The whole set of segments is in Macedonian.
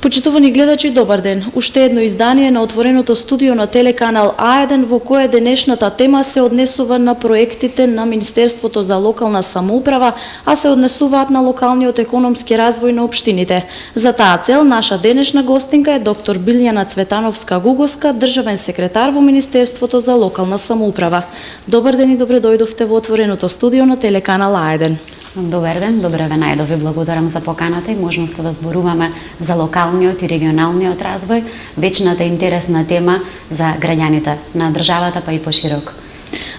Почитувани гледачи, добар ден. Уште едно издание на отвореното студио на телеканал А1 во кое денешната тема се однесува на проектите на Министерството за локална самоуправа, а се однесуваат на локалниот економски развој на општините. За таа цел наша денешна гостинка е доктор Билјана Цветановска-Гугоска, државен секретар во Министерството за локална самоуправа. Добар ден и добре дојдовте во отвореното студио на телеканал А1. Добар ден, добре ве најдов. Ви благодарам за поканата и можноста да зборуваме за локалниот и регионалниот развој, вечната интересна тема за граѓаните на државата, па и пошироко.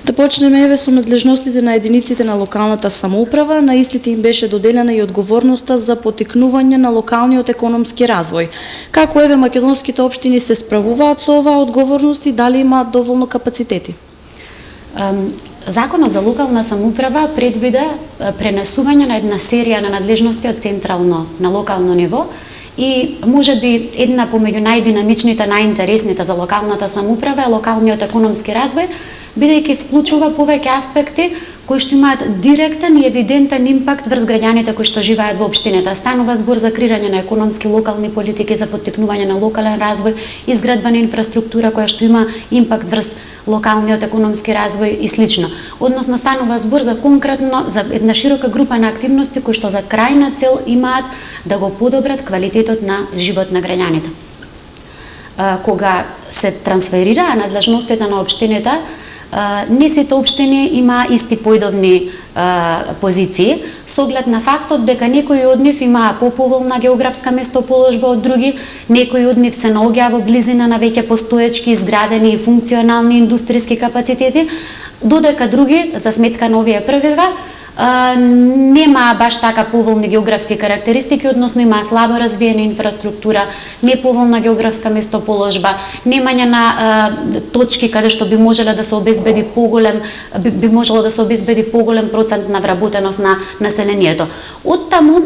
Да почнеме еве со надлежностите на единиците на локалната самоуправа. На истите им беше доделена и одговорноста за поттикнување на локалниот економски развој. Како еве македонските општини се справуваат со оваа одговорност и дали имаат доволно капацитети? Законот за локална самоуправа предвида пренесување на една серија на надлежности од централно на локално ниво и можеби една помеѓу најдинамичните, најинтересните за локалната самоуправа е локалниот економски развој, бидејќи вклучува повеќе аспекти кои што имаат директен и евидентен импакт врз граѓаните кои што живеат во општината. Станува збор за креирање на економски локални политики за поттикнување на локален развој, изградба на инфраструктура која што има импакт врз локалниот економски развој и слично. Односно станува збор за конкретно за една широка група на активности кои што за крајна цел имаат да го подобрат квалитетот на живот на граѓаните. Кога се трансферираа надлежностите на општините, не сите општини има исти поидовни позиции, со оглед на фактот дека некои од нив имаа поповолна географска местоположба од други, некои од нив се наоѓаа во близина на веќе постоечки изградени и функционални индустријски капацитети, додека други, за сметка на овие првива, нема баш така поволни географски карактеристики, односно има слабо развиена инфраструктура, неповолна географска местоположба, немање на точки каде што би можело да се обезбеди поголем процент на вработеност на населението. Оттаму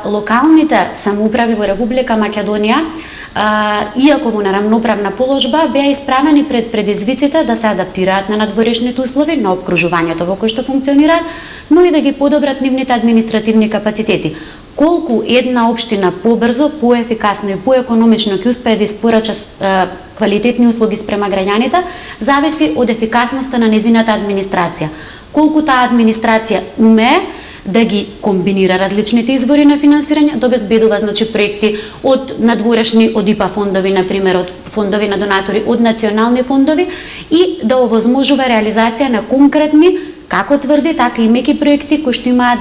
локалните самоуправи во Република Македонија, иако во неравноправна положба, беа исправени пред предизвиците да се адаптираат на надворешните услови на обкружувањето во кој што функционираат, но и да ги подобрат нивните административни капацитети. Колку една општина побрзо, поефикасно и поекономично ќе успее да испорача квалитетни услуги спрема граѓаните, зависи од ефикасноста на незината администрација. Колку таа администрација умее да ги комбинира различните извори на финансирање, да обезбедува проекти од надворешни, од ИПА фондови, например, од фондови на донатори, од национални фондови и да овозможува реализација на конкретни, како тврди, така и меки проекти кои што имаат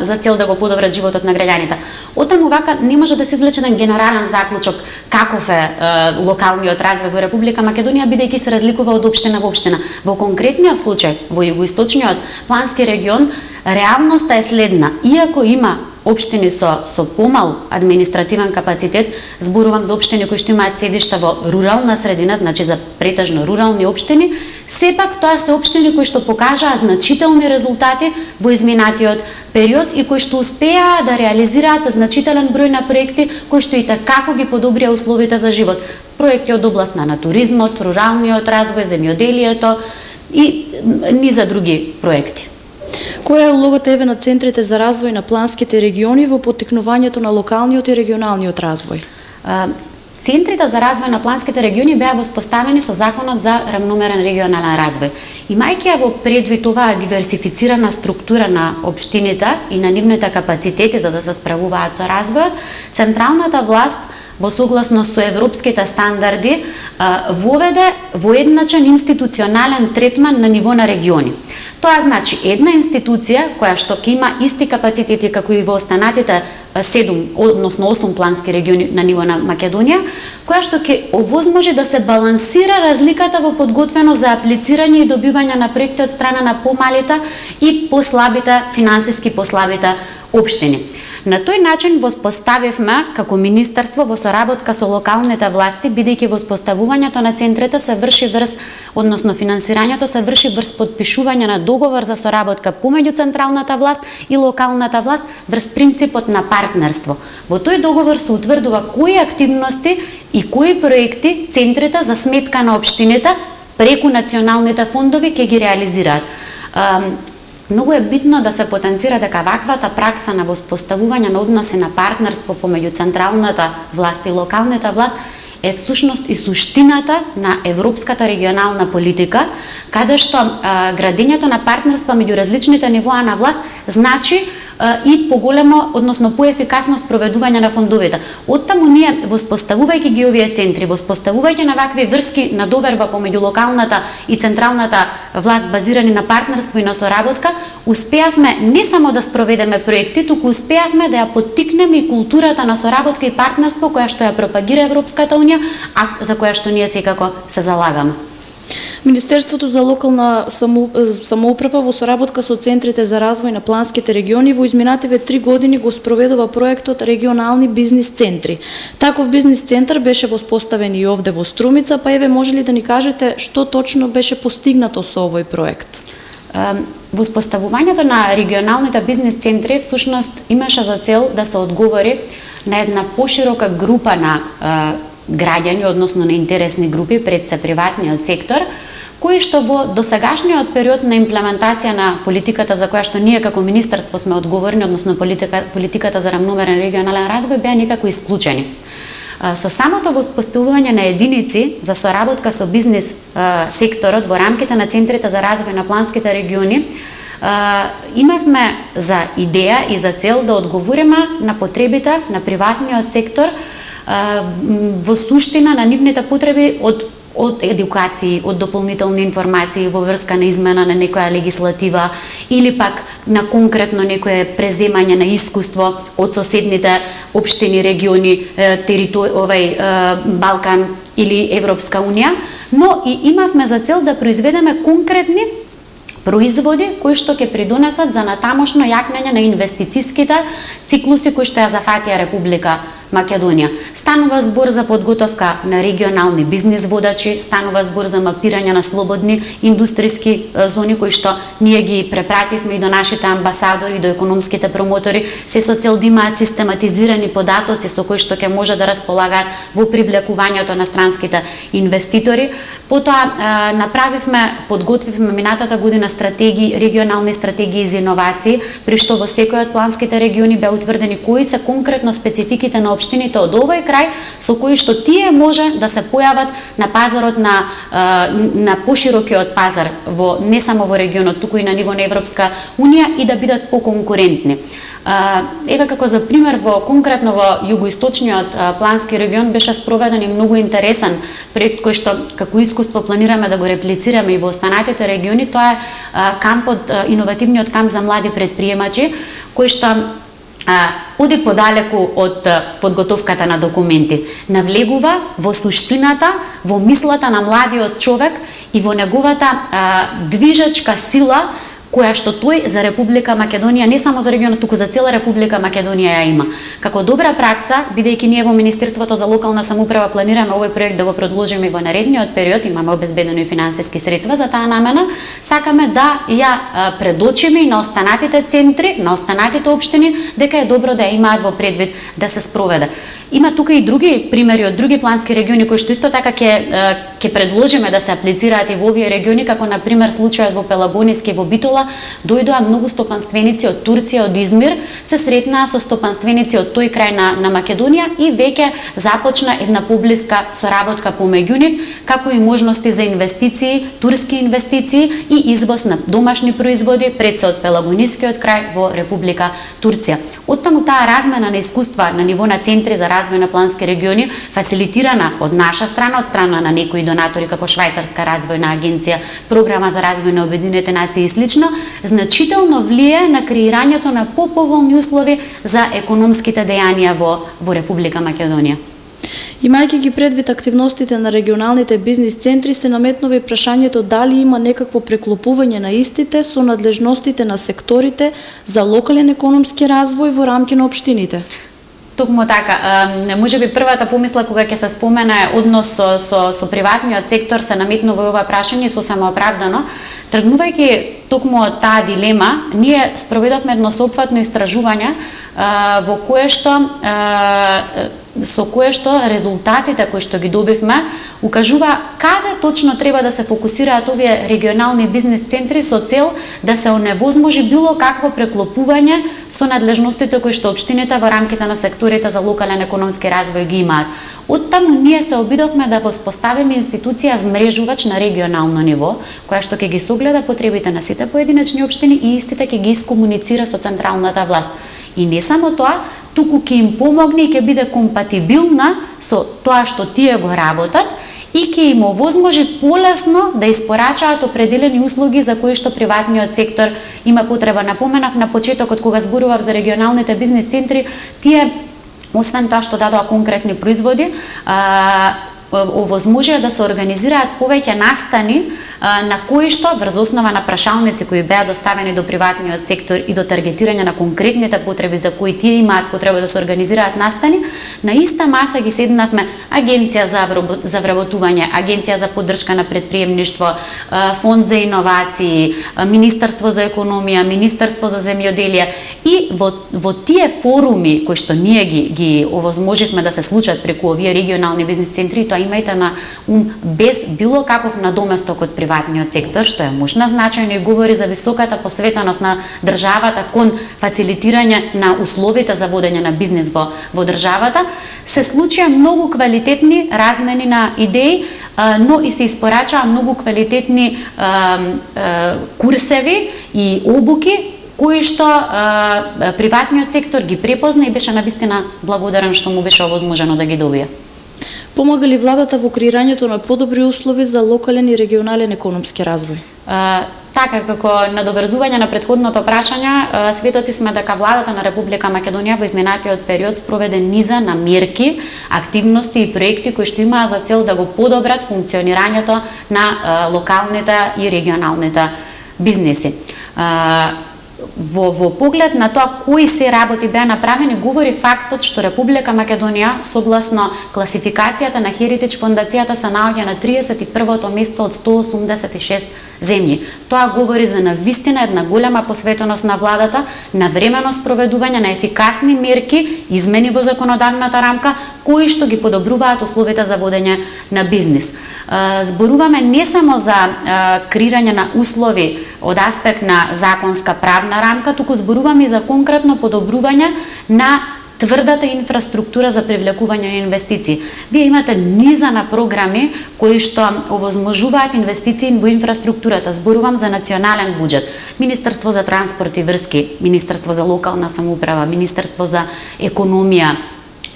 за цел да го подобрат животот на граѓаните. Оттаму вака не може да се извлече еден генерален заклучок каков е локалниот развој во Република Македонија, бидејќи се разликува од општина во општина. Во конкретниот случај, во југоисточниот плански регион, реалноста е следна. Иако има општини со помал административен капацитет, зборувам за општини кои што имаат седишта во рурална средина, значи за претежно рурални општини, сепак тоа се општини кои што покажаа значителни резултати во изминатиот период и кои што успеа да реализираат значителен број на проекти кои што и како ги подобрија условите за живот. Проекти од областта на туризмот, руралниот развој, земјоделието и низа други проекти. Која е улогата еве на центрите за развој на планските региони во поттикнувањето на локалниот и регионалниот развој? Центрите за развој на планските региони беа воспоставени со Законот за рамномерен регионален развој. Имајќи ја во предвид оваа диверсифицирана структура на општините и на нивните капацитети за да се справуваат со развојот, централната власт во согласност со европските стандарди воведе воедначен институционален третман на ниво на региони. Тоа значи една институција која што ќе има исти капацитети како и во останатите 7, односно 8 плански региони на ниво на Македонија, која што ќе овозможи да се балансира разликата во подготвеност за аплицирање и добивање на проекти од страна на помалите и послабите, финансиски послабите општини. На тој начин воспоставивме како министерство во соработка со локалните власти, бидејќи воспоставувањето на центрите се врши врз, односно финансирањето се врши врз подпишување на договор за соработка помеѓу централната власт и локалната власт врз принципот на партнерство. Во тој договор се утврдува кои активности и кои проекти центрите за сметка на општините преку националните фондови ќе ги реализираат. Многу е битно да се потенцира дека ваквата пракса на воспоставување на односи на партнерство помеѓу централната власт и локалната власт е всушност и суштината на европската регионална политика, каде што градењето на партнерства меѓу различните нивоа на власт значи и поголемо, односно поефикасно спроведување на фондовите. Оттаму ние, воспоставувајќи ги овие центри, воспоставувајќи на вакви врски на доверба помеѓу локалната и централната власт базирани на партнерство и на соработка, успеавме не само да спроведеме проекти, туку успеавме да ја поттикнеме и културата на соработка и партнерство која што ја пропагира Европската унија, а за која што ние секако се залагаме. Министерството за локална самоуправа во соработка со центрите за развој на планските региони во изминативе 3 години го спроведува проектот Регионални бизнис центри. Таков бизнис центар беше воспоставен и овде во Струмица, па еве може ли да ни кажете што точно беше постигнато со овој проект? Воспоставувањето на регионалните бизнис центри всушност имаше за цел да се одговори на една поширока група на граѓани, односно на интересни групи пред се приватниот сектор, кои што во досегашниот период на имплементација на политиката за која што ние како министерство сме одговорни, односно политиката за рамномерен регионален развој, беа некако исклучени. Со самото воспоставување на единици за соработка со бизнис секторот во рамките на центрите за развој на планските региони, имавме за идеја и за цел да одговориме на потребите на приватниот сектор во суштина на нивните потреби од едукации, од дополнителни информации во врска на измена на некоја легислатива или пак на конкретно некое преземање на искуство од соседните општини, региони, Балкан или Европска унија, но и имавме за цел да произведеме конкретни производи кои што ќе придонесат за натамошно јакнење на инвестициските циклуси кои што ја зафатија Република Македонија. Станува збор за подготовка на регионални бизнис водачи, станува збор за мапирање на слободни индустријски зони кои што ние ги препративме и до нашите амбасадори, до економските промотори, се со цел да имаат систематизирани податоци со кои што ќе може да располагаат во привлекувањето на странските инвеститори. Потоа подготвивме минатата година регионални стратегии за иновации, при што во секој од планските региони беа утврдени кои се конкретно спецификите на општините од овој крај со кои што тие може да се појават на пазарот на поширокиот пазар не само во регионот, туку и на ниво на Европска унија и да бидат поконкурентни. Еве како за пример конкретно во југоисточниот плански регион беше спроведен и многу интересен проект кој што како искуство планираме да го реплицираме и во останатите региони. Тоа е иновативниот камп за млади претприемачи кој што оди подалеку од подготовката на документи. Навлегува во суштината, во мислата на младиот човек и во неговата движечка сила која што тој за Република Македонија, не само за регионот, туку за цела Република Македонија ја има. Како добра пракса, бидејќи ние во Министерството за локална самоуправа планираме овој проект да го продолжиме во наредниот период, имаме обезбедено и финансиски средства за таа намена, сакаме да ја предочиме и на останатите центри, на останатите општини, дека е добро да ја имаат во предвид да се спроведе. Има тука и други примери од други плански региони кои што исто така ќе предложиме да се аплицираат и во овие региони, како на пример случајот во Пелагониски во Битола, дојдоа многу стопанственици од Турција, од Измир, се сретнаа со стопанственици од тој крај на Македонија и веќе започна една поблиска соработка помеѓу нив, како и можности за инвестиции, турски инвестиции и извоз на домашни производи пред се од Пелагонискиот крај во Република Турција. Оттаму таа размена на искуства на ниво на центри за развој на плански региони, фасилитирана од наша страна, од страна на некои донатори како Швајцарска развојна агенција, Програма за развој на Обединетите нации и слично, значително влие на креирањето на поповолни услови за економските дејанија во Република Македонија. Имајќи ги предвид активностите на регионалните бизнис центри, се наметнува и прашањето дали има некакво преклопување на истите со надлежностите на секторите за локален економски развој во рамки на општините. Токму така, можеби првата помисла кога ќе се спомене однос со приватниот сектор се наметнува ова прашање сосема оправдано. Тргнувајќи токму од таа дилема, ние спроведовме едно соопфатно истражување во кое што со кое што резултатите кои што ги добивме укажува каде точно треба да се фокусираат овие регионални бизнис центри со цел да се оневозможи било какво преклопување со надлежностите кои што општините во рамките на секторите за локален економски развој ги имаат. Оттаму ние се обидовме да воспоставиме институција вмрежувач на регионално ниво, која што ќе ги согледа потребите на сите поединечни општини и истите ќе ги искомуницира со централната власт. И не само тоа, туку ќе им помогне и ќе биде компатибилна со тоа што тие го работат и ќе им овозможи полесно да испорачаат определени услуги за кои што приватниот сектор има потреба. Напоменав на почетокот кога зборував за регионалните бизнис центри, тие освен тоа што дадоа конкретни производи, овозможија да се организираат повеќе настани на кои што врз основа на прашалници кои беа доставени до приватниот сектор и до таргетирање на конкретните потреби за кои тие имаат потреба да се организираат настани, на иста маса ги седнавме Агенција за вработување, Агенција за поддршка на предприемништво, Фонд за иновации, Министерство за економија, Министерство за земјоделие и во тие форуми кои што ние ги овозможивме да се случат преку овие регионални бизнис центри, тоа имајте на ум без било каков надоместок од приватниот сектор, што е мощна значајно и говори за високата посветеност на државата кон фацилитирање на условите за водење на бизнес во државата, се случија многу квалитетни размени на идеи, но и се испорачаа многу квалитетни курсеви и обуки кои што приватниот сектор ги препозна и беше навистина благодарен што му беше овозможено да ги добие. Помага ли владата во креирањето на подобри услови за локален и регионален економски развој? Така, како надоврзување на претходното прашање, светоци сме дека владата на Република Македонија во изминатиот период спроведе низа на мерки, активности и проекти кои што имаа за цел да го подобрат функционирањето на локалните и регионалните бизнеси. Во поглед на тоа кои се работи беа направени, говори фактот што Република Македонија согласно класификацијата на Heritage фондацијата се наоѓа на 31-то место од 186 земји. Тоа говори за навистина една голема посветеност на владата, на времено спроведување на ефикасни мерки, измени во законодавната рамка, кои што ги подобруваат условите за водење на бизнис. Зборуваме не само за креирање на услови од аспект на законска правна рамка, туку зборуваме и за конкретно подобрување на тврдата инфраструктура за привлекување на инвестиции. Вие имате низа на програми кои што овозможуваат инвестиции во инфраструктурата. Зборувам за национален буџет, Министерство за транспорт и врски, Министерство за локална самоуправа, Министерство за економија,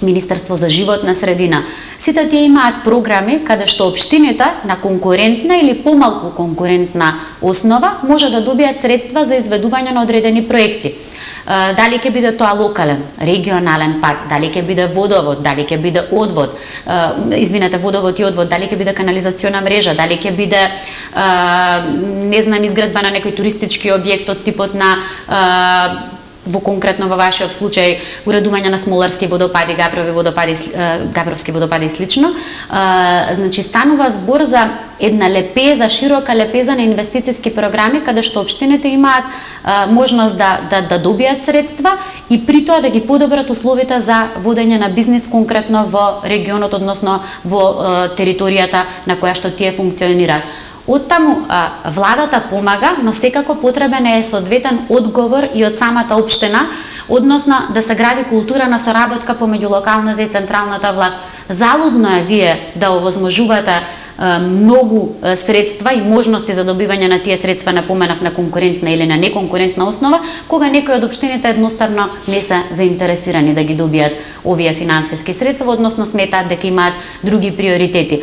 Министерство за животна средина. Сите тие имаат програми каде што општините на конкурентна или помалку конкурентна основа може да добијат средства за изведување на одредени проекти. Дали ќе биде тоа локален, регионален пат, дали ќе биде водовод, дали ќе биде одвод, водовод и одвод, дали ќе биде канализациона мрежа, дали ќе биде не знам изградба на некој туристички објект од типот на во конкретно во вашиот случај уредување на смоларски водопади, габровски водопади и слично. Значи станува збор за една лепеза, широка лепеза на инвестициски програми каде што општините имаат можност да добијат средства и при тоа да ги подобрат условите за водење на бизнис конкретно во регионот, односно во територијата на која што тие функционираат. Оттаму владата помага, но секако потребен е соодветен одговор и од самата општина, односно да се гради култура на соработка помеѓу локалната и централната власт. Залудно е вие да овозможувате многу средства и можности за добивање на тие средства, напоменав, на конкурентна или на неконкурентна основа, кога некои од општините едноставно не се заинтересирани да ги добијат овие финансиски средства, односно сметаат дека имаат други приоритети.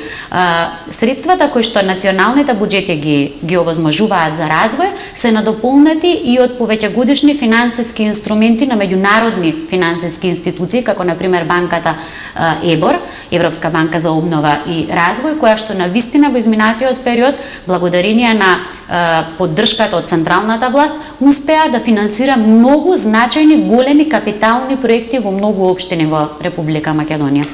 Средствата кои што националните буџети ги овозможуваат за развој се надополнети и од повеќегодишни финансиски инструменти на меѓународни финансиски институции, како на пример банката ЕБОР, Европска банка за обнова и развој, која што на вистина во изминатиот период, благодарение на поддршката од централната власт, успеа да финансира многу значајни големи капитални проекти во многу општини во Република Македонија.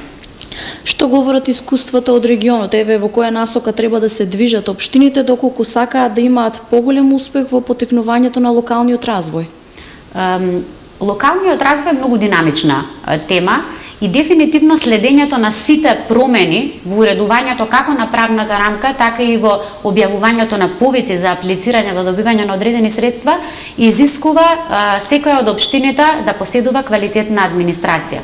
Што говорат искуствата од регионот? Еве во која насока треба да се движат општините доколку сакаат да имаат поголем успех во потекнувањето на локалниот развој? Локалниот развој е многу динамична тема И дефинитивно следењето на сите промени во уредувањето како на правната рамка, така и во објавувањето на повици за аплицирање за добивање на одредени средства изискува секоја од општините да поседува квалитетна администрација.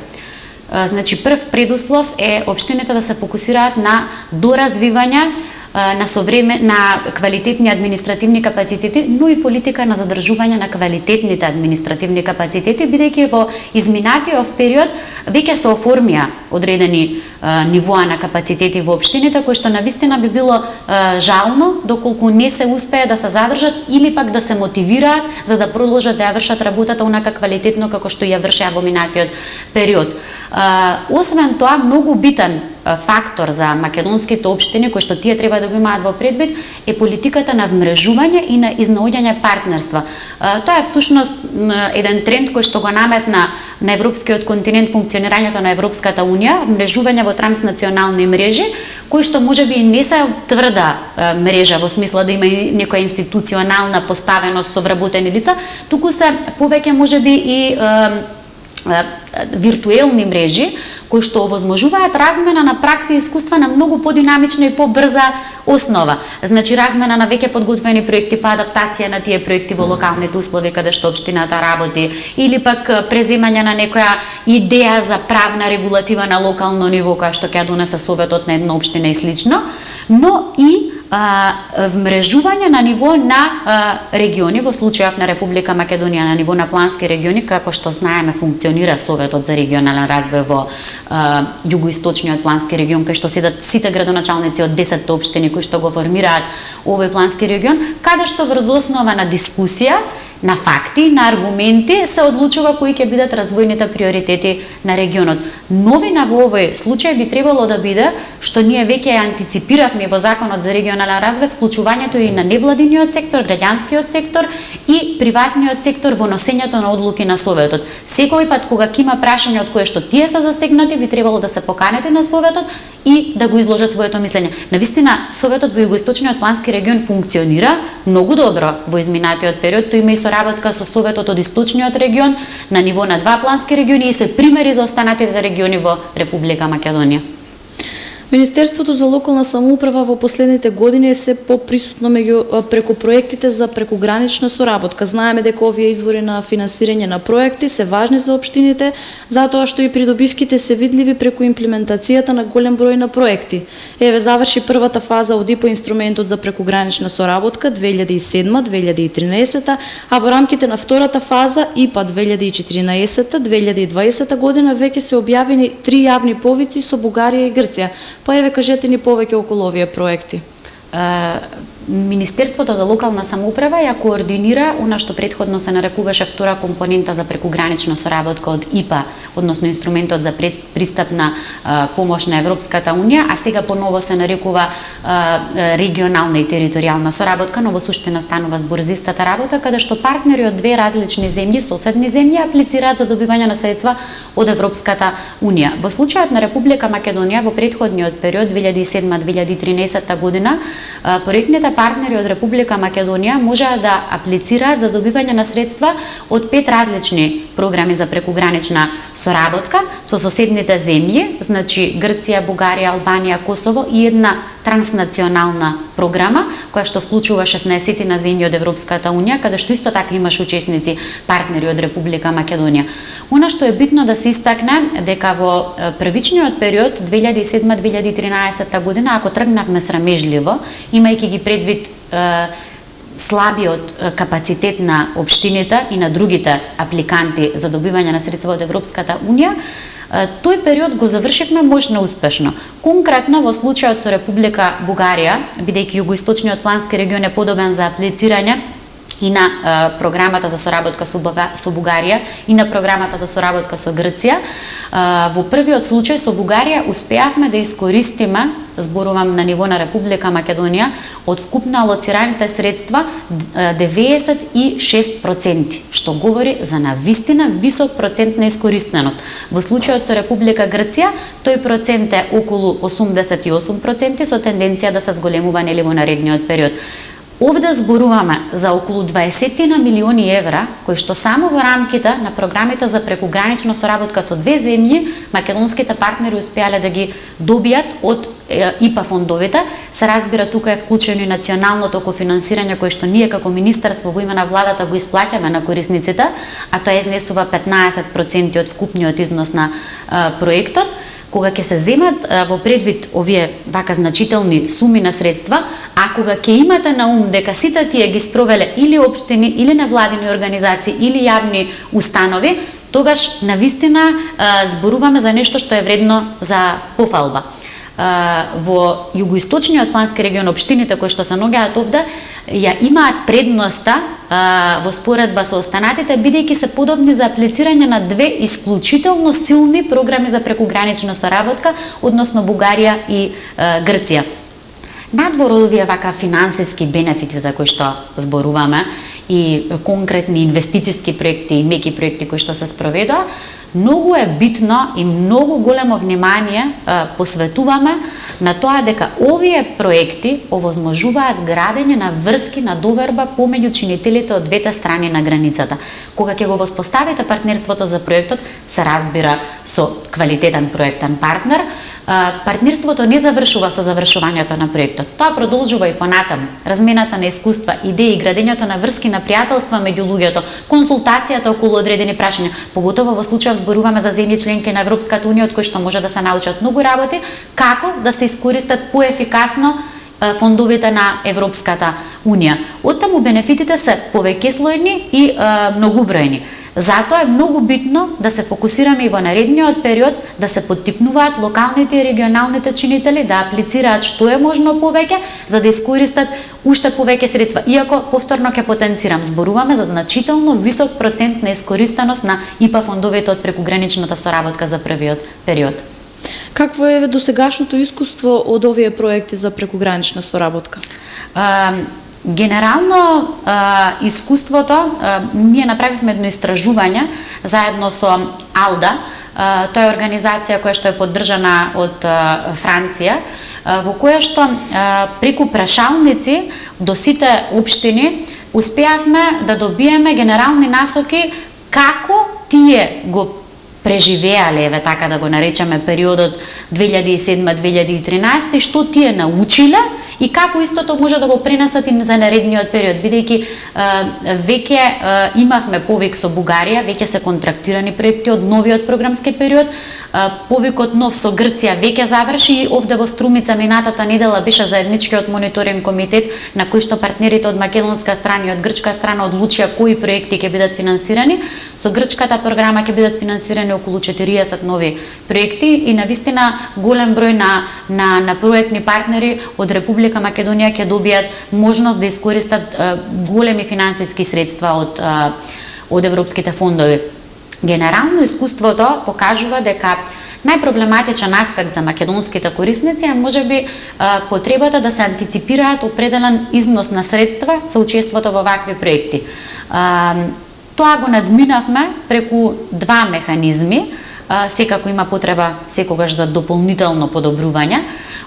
Значи, прв предуслов е општините да се фокусираат на доразвивање на квалитетни административни капацитети, но и политика на задржување на квалитетните административни капацитети, бидејќи во изминатиот период веќе се оформија одредени нивоа на капацитети во општините, кои што навистина би било жално доколку не се успее да се задржат или пак да се мотивираат за да продолжат да ја вршат работата онака квалитетно како што ја вршеа во минатиот период. Освен тоа, многу битен фактор за македонските општини кои што тие треба да го имаат во предвид е политиката на вмрежување и на изнаоѓање партнерства. Тоа е всушност еден тренд кој што го наметна на европскиот континент функционирањето на Европската унија, вмрежување во транснационални мрежи, кои што можеби не се тврда мрежа во смисла да има некоја институционална поставеност со вработени лица, туку се повеќе можеби и виртуелни мрежи кои што овозможуваат размена на пракси и искуства на многу подинамична и побрза основа. Значи размена на веќе подготвени проекти па адаптација на тие проекти во локалните услови каде што општината работи, или пак преземање на некоја идеја за правна регулатива на локално ниво која што ќе донесе советот на една општина и слично, но и вмрежување на ниво на региони, во случајов на Република Македонија на ниво на плански региони, како што знаеме функционира Советот за регионален развој во југоисточниот плански регион, кај што седат сите градоначалници од 10 општини кои што го формираат овој плански регион, каде што врз основа на дискусија, на факти, на аргументи се одлучува кои ќе бидат развојните приоритети на регионот. Новина во овој случај би требало да биде што ние веќе ја антиципиравме во Законот за регионален развој вклучувањето и на невладиниот сектор, граѓанскиот сектор и приватниот сектор во носењето на одлуки на Советот. Секој пат кога ќе има прашање од кое што тие се застегнати, би требало да се поканете на Советот и да го изложат своето мислење. Навистина, Советот во југоисточниот плански регион функционира многу добро во изминатиот период, тој има и соработка со Советот од источниот регион на ниво на 2 плански региони и се примери за останатите региони во Република Македонија. Министерството за локална самоуправа во последните години е се поприсутно преку проектите за прекугранична соработка. Знаеме дека овие извори на финансирање на проекти се важни за општините, затоа што и придобивките се видливи преку имплементацијата на голем број на проекти. Еве заврши првата фаза од ИПА инструментот за прекугранична соработка 2007-2013, а во рамките на втората фаза ИПА 2014-2020 година веќе се објавени 3 јавни повици со Бугарија и Грција. Па еве кажете ни повеќе околу овие проекти. Министерството за локална самоуправа ја координира она што претходно се нарекуваше втора компонента за прекугранична соработка од ИПА, односно инструментот за пристапна помош на Европската унија, а сега поново се нарекува регионална и територијална соработка, но во суштина станува збор за истата работа, каде што партнери од две различни земји, соседни земји, аплицираат за добивање на средства од Европската унија. Во случајот на Република Македонија во претходниот период 2007-2013 година, проектните партнери од Република Македонија можеа да аплицираат за добивање на средства од 5 различни програми за прекугранична соработка со соседните земји, значи Грција, Бугарија, Албанија, Косово и една транснационална програма која што вклучува 16 на земји од Европската унија, каде што исто така имаш учесници партнери од Република Македонија. Она што е битно да се истакне дека во првичниот период 2007-2013 година, ако тргнавме срамежливо, имајќи ги предвид слабиот капацитет на општините и на другите апликанти за добивање на средства од Европската унија, тој период го завршивме можно успешно. Конкретно во случајот со Република Бугарија, бидејќи југоисточниот плански регион е подобен за аплицирање и на програмата за соработка со Бугарија и на програмата за соработка со Грција, во првиот случај со Бугарија успеавме да искористиме, зборувам на ниво на Република Македонија, од вкупно алоцираните средства 96%, што говори за навистина висок процент на искористеност. Во случајот со Република Грција, тој процент е околу 88% со тенденција да се зголемува нели во наредниот период. Овде зборуваме за околу 20 милиони евра, кои што само во рамките на програмите за прекугранична соработка со две земји, македонските партнери успеале да ги добијат од ИПА фондовите. Се разбира, тука е вклучено и националното кофинансирање кое што ние како министерство во име на владата го исплаќаме на корисниците, а тоа изнесува 15% од вкупниот износ на проектот. Кога ќе се земат во предвид овие вака значителни суми на средства, а кога ќе имате на ум дека сите тие ги спровеле или општини, или невладини организации, или јавни установи, тогаш навистина зборуваме за нешто што е вредно за пофалба. Во југоисточниот плански регион општините кои што се наоѓаат овде ја имаат предноста во споредба со останатите, бидејќи се подобни за аплицирање на две исклучително силни програми за прекугранична соработка, односно Бугарија и Грција. Надвор од овие вака финансиски бенефити за кои што зборуваме и конкретни инвестициски проекти и меки проекти кои што се спроведоа, многу е битно и многу големо внимание посветуваме на тоа дека овие проекти овозможуваат градење на врски на доверба помеѓу чинителите од двете страни на границата. Кога ќе го воспоставите партнерството за проектот, се разбира со квалитетен проектен партнер, партнерството не завршува со завршувањето на проектот. Тоа продолжува и понатаму. Размената на искуства, идеи, градењето на врски на пријателства меѓу луѓето, консултацијата околу одредени прашања, поготово во случајов зборуваме за земји членки на Европската унија од кои што може да се научат многу работи, како да се искористат поефикасно фондовите на Европската унија. Оттаму бенефитите се повеќе слојни и многубројни. Затоа е многу битно да се фокусираме и во наредниот период да се поттикнуваат локалните и регионалните чинители да аплицираат што е можно повеќе за да искористат уште повеќе средства. Иако повторно ќе потенцирам, зборуваме за значително висок процент на искористеност на ИПА фондовите од прекуграничната соработка за првиот период. Какво е досегашното искуство од овие проекти за прекугранична соработка? Генерално искуството, ние направивме едно истражување заедно со АЛДА, тоа е организација која што е поддржана од Франција, во која што преку прашалници до сите општини успеавме да добиеме генерални насоки како тие го преживеале, еве така да го наречеме, периодот 2007-2013 и што тие научиле и како истото може да го пренесат и за наредниот период, бидејќи веќе имавме повик со Бугарија, веќе се контрактирани проекти од новиот програмски период, повикот нов со Грција веќе заврши и овде во Струмица минатата недела беше заедничкиот мониторинг комитет на кој што партнерите од македонска страна и од грчка страна одлучија кои проекти ќе бидат финансирани. Со грчката програма ќе бидат финансирани околу 40 нови проекти и навистина голем број на проектни партнери од Република Македонија ќе добијат можност да искористат големи финансиски средства од европските фондови. Генерално искуството покажува дека најпроблематичен аспект за македонските корисници е можеби потребата да се антиципираат определен износ на средства за учеството во вакви проекти. Тоа го надминавме преку два механизми. Секако има потреба секогаш за дополнително подобрување.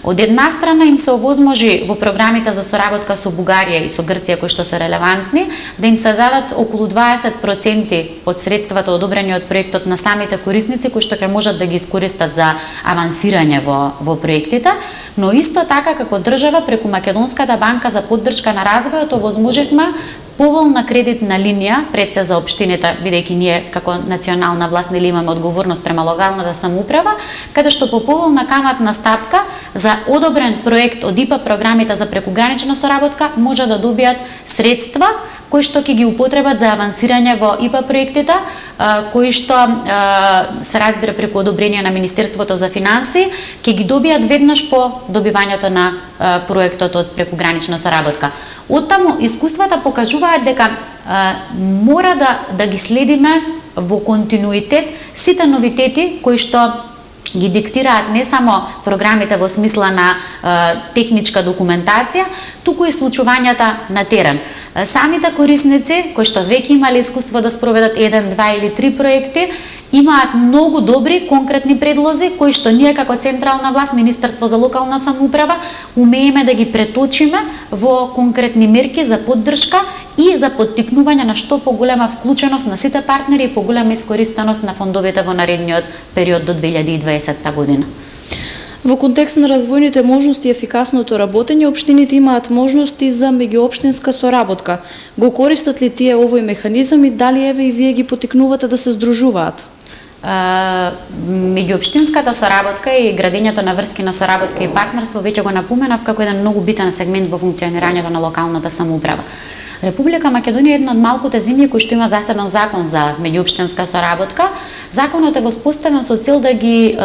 Од една страна им се овозможи во програмите за соработка со Бугарија и со Грција кои што се релевантни да им се дадат околу 20% од средствата одобрени од проектот на самите корисници кои што ќе можат да ги искористат за авансирање во проектите, но исто така како држава преку Македонската банка за поддршка на развојот овозможивме поволна кредитна линија пред се за општините, бидејќи ние како национална власт нели имаме одговорност према локалната самоуправа, каде што по поволна каматна стапка за одобрен проект од ИПА програмите за прекугранична соработка може да добијат средства кои што ќе ги употребат за авансирање во ИПА проектите, кои што се разбира преку одобрение на Министерството за финансии, ќе ги добијат веднаш по добивањето на проектот од прекугранична соработка. Оттаму искуствата покажуваат дека мора да ги следиме во континуитет сите новитети кои што ги диктираат не само програмите во смисла на техничка документација, туку и случувањата на терен. Самите корисници кои што веќе имале искуство да спроведат 1, 2 или 3 проекти имаат многу добри конкретни предлози кои што ние како централна власт, Министерство за локална самоуправа, умееме да ги преточиме во конкретни мерки за поддршка и за поттикнување на што поголема вклученост на сите партнери и поголема искористеност на фондовите во наредниот период до 2020 година. Во контекст на развојните можности и ефикасното работење, општините имаат можности за меѓуопштинска соработка. Го користат ли тие овој механизам и дали еве и вие ги поттикнувате да се здружуваат? Меѓуопштинската соработка и градењето на врски на соработка и партнерство веќе го напоменав како еден многу битен сегмент во функционирањето на локалната самоуправа. Република Македонија е една од малките земји кои што има засебен закон за меѓуопштинска соработка. Законот е воспоставен со цел да ги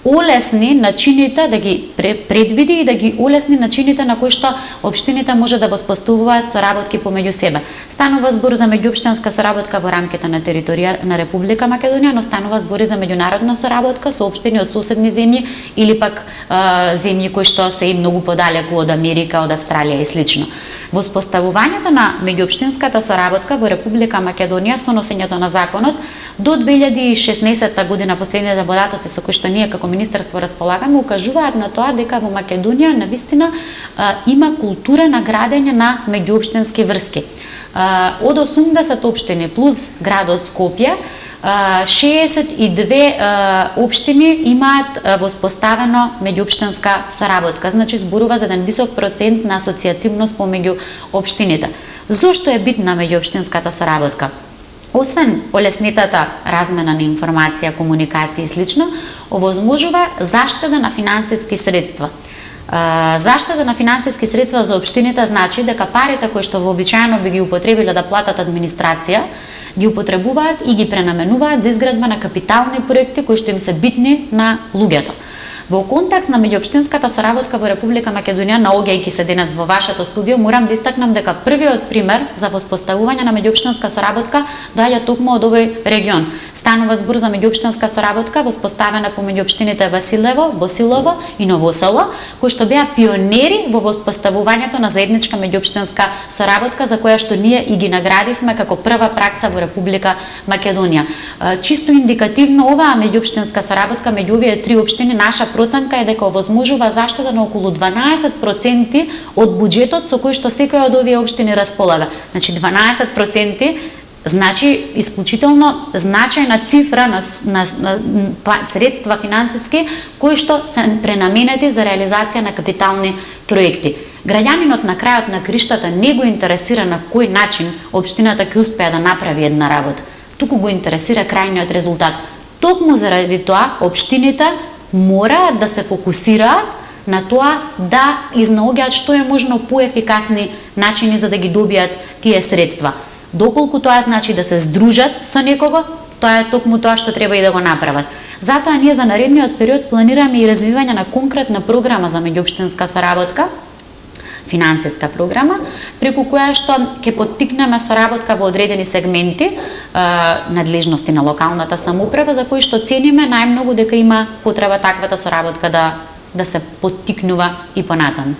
олесни начините, да ги предвиди и да ги олесни начините на кои што општините може да воспоставуваат соработки помеѓу себе. Станува збор за меѓуопштинска соработка во рамките на територија на Република Македонија, но станува збор и за меѓународна соработка со општини од соседни земји или пак земји кои што се и многу подалеку од Америка, од Австралија и слично. Воспоставувањето на меѓуопштинската соработка во Република Македонија со носењето на законот до 2016 година, последните податоци со кои што ние како Министерство располагаме, укажуваат на тоа дека во Македонија навистина има култура на градење на меѓуопштински врски. Од 80 општини плюс градот Скопје, 62 општини имаат воспоставено меѓуопштинска соработка. Значи зборува за еден висок процент на асоцијативност помеѓу општините. Зошто е битна меѓуопштинската соработка? Освен олеснетата размена на информација, комуникација и слично, овозможува заштеда на финансиски средства. Заштеда на финансиски средства за општините значи дека парите кои што вообичаено би ги употребиле да платат администрација, ги употребуваат и ги пренаменуваат за изградба на капитални проекти кои што им се битни на луѓето. Во контекст на меѓуопштинската соработка во Република Македонија, наоѓајќи се денес во вашето студио, морам да истакнам дека првиот пример за воспоставување на меѓуопштинска соработка доаѓа токму од овој регион. Станува збор за меѓуопштинска соработка воспоставена помеѓу општините Василево, Босилово и Ново село, кои што беа пионери во воспоставувањето на заедничка меѓуопштинска соработка за која што ние и ги наградивме како прва пракса во Република Македонија. Чисто индикативно оваа меѓуопштинска соработка меѓу овие три општини, наша проценка е дека овозможува заштеда на околу 12% од буџетот со кој што секој од овие општини располага. Значи 12% значи исклучително значајна цифра на средства финансиски кои што се пренаменети за реализација на капитални проекти. Граѓанинот на крајот на криштата не го интересира на кој начин општината ќе успее да направи една работа, туку го интересира крајниот резултат. Токму заради тоа општините мораат да се фокусираат на тоа да изнаоѓаат што е можно поефикасни начини за да ги добијат тие средства. Доколку тоа значи да се здружат со некого, тоа е токму тоа што треба и да го направат. Затоа ние за наредниот период планираме и развивање на конкретна програма за меѓуопштинска соработка, финансиска програма, преку која што ќе поттикнеме соработка во одредени сегменти, надлежности на локалната самоуправа, за кои што цениме најмногу дека има потреба таквата соработка да се поттикнува и понатаму.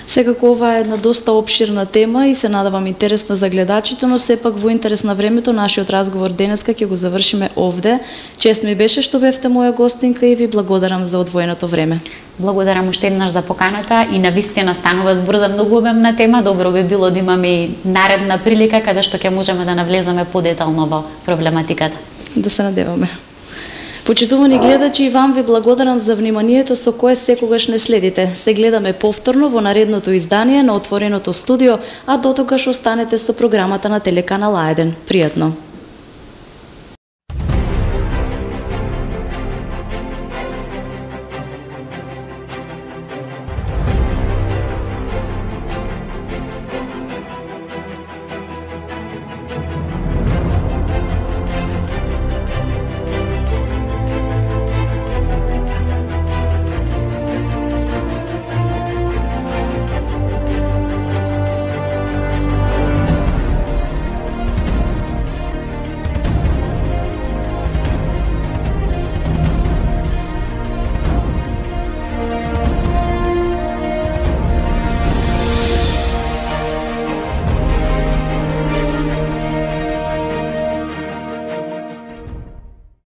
Секако ова е една доста опширна тема и се надавам интересна за гледачите, но сепак во интерес на времето нашиот разговор денеска ќе го завршиме овде. Чест ми беше што бевте моја гостинка и ви благодарам за одвоеното време. Благодарам уште еднаш за поканата и навистина станува збор за многу обемна тема. Добро би било да имаме и наредна прилика каде што ќе можеме да навлеземе подетално во проблематиката. Да се надеваме. Почитувани гледачи, и вам ви благодарам за вниманието со кое секогаш не следите. Се гледаме повторно во наредното издание на Отвореното студио, а дотогаш останете со програмата на телеканал А1. Пријатно!